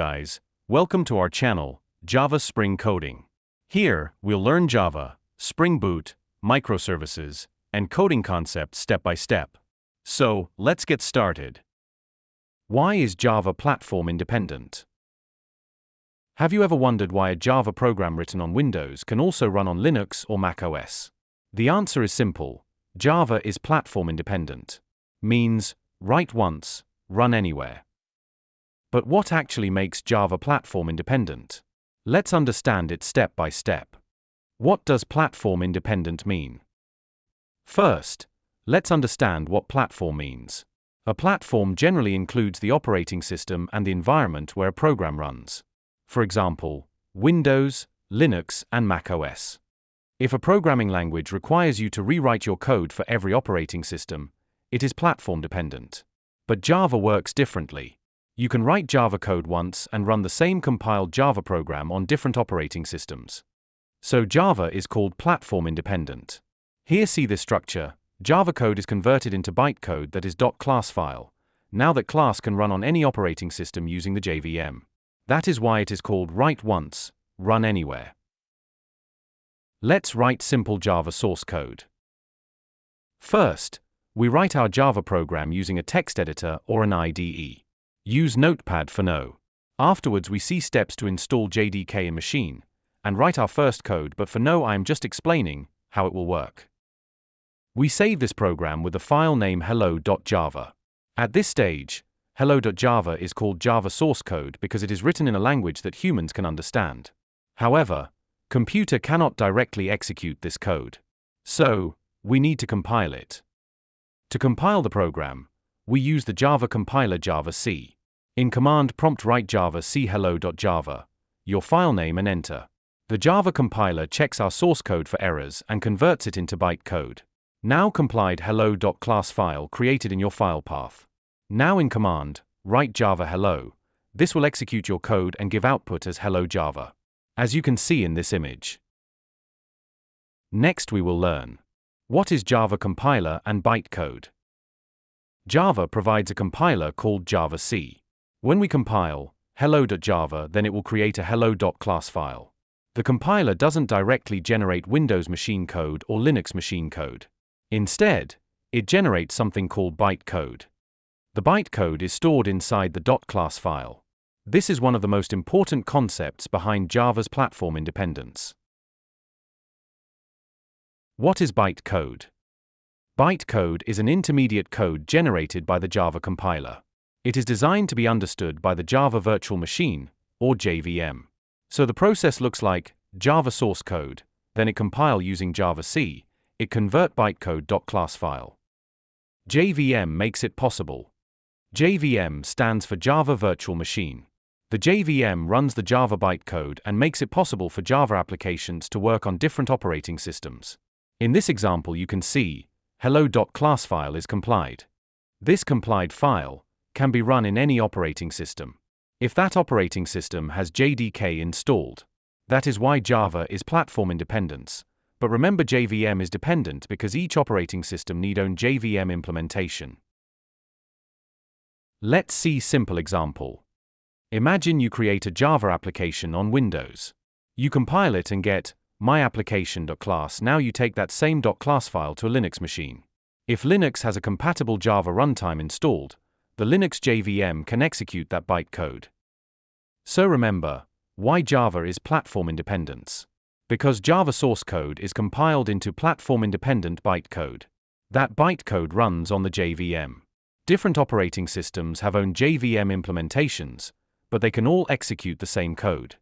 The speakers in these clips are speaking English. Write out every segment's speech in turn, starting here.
Guys, welcome to our channel, Java Spring Coding. Here, we'll learn Java, Spring Boot, microservices, and coding concepts step by step. So, let's get started. Why is Java platform independent? Have you ever wondered why a Java program written on Windows can also run on Linux or Mac OS? The answer is simple. Java is platform independent. Means, write once, run anywhere. But what actually makes Java platform independent? Let's understand it step by step. What does platform independent mean? First, let's understand what platform means. A platform generally includes the operating system and the environment where a program runs. For example, Windows, Linux, and Mac OS. If a programming language requires you to rewrite your code for every operating system, it is platform dependent. But Java works differently. You can write Java code once and run the same compiled Java program on different operating systems. So Java is called platform independent. Here, see this structure. Java code is converted into bytecode that is .class file. Now that class can run on any operating system using the JVM. That is why it is called write once, run anywhere. Let's write simple Java source code. First, we write our Java program using a text editor or an IDE. Use Notepad for no. Afterwards, we see steps to install JDK in machine and write our first code, but for now I am just explaining how it will work. We save this program with the file name hello.java. At this stage, hello.java is called Java source code because it is written in a language that humans can understand. However, computer cannot directly execute this code. So, we need to compile it. To compile the program, we use the Java compiler javac. In command prompt write javac hello.java, your file name, and enter. The Java compiler checks our source code for errors and converts it into bytecode. Now compiled hello.class file created in your file path. Now in command, write java hello. This will execute your code and give output as hello Java. As you can see in this image. Next we will learn. What is Java compiler and bytecode? Java provides a compiler called javac. When we compile hello.java, then it will create a hello.class file. The compiler doesn't directly generate Windows machine code or Linux machine code. Instead, it generates something called bytecode. The bytecode is stored inside the .class file. This is one of the most important concepts behind Java's platform independence. What is bytecode? Bytecode is an intermediate code generated by the Java compiler. It is designed to be understood by the Java Virtual Machine, or JVM. So the process looks like Java source code, then it compile using javac, it convert bytecode.class file. JVM makes it possible. JVM stands for Java Virtual Machine. The JVM runs the Java bytecode and makes it possible for Java applications to work on different operating systems. In this example you can see, hello.class file is compiled. This compiled file can be run in any operating system. If that operating system has JDK installed. That is why Java is platform independence. But remember, JVM is dependent because each operating system need own JVM implementation. Let's see simple example. Imagine you create a Java application on Windows. You compile it and get myApplication.class. Now you take that same .class file to a Linux machine. If Linux has a compatible Java runtime installed, the Linux JVM can execute that bytecode. So remember, why Java is platform independence? Because Java source code is compiled into platform-independent bytecode. That bytecode runs on the JVM. Different operating systems have own JVM implementations, but they can all execute the same code.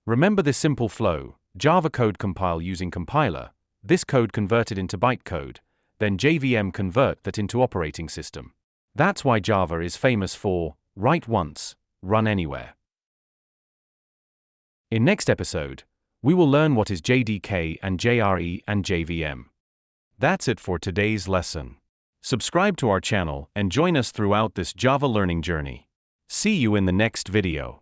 Remember this simple flow: Java code compile using compiler, this code converted into bytecode, then JVM convert that into operating system. That's why Java is famous for write once, run anywhere. In next episode, we will learn what is JDK and JRE and JVM. That's it for today's lesson. Subscribe to our channel and join us throughout this Java learning journey. See you in the next video.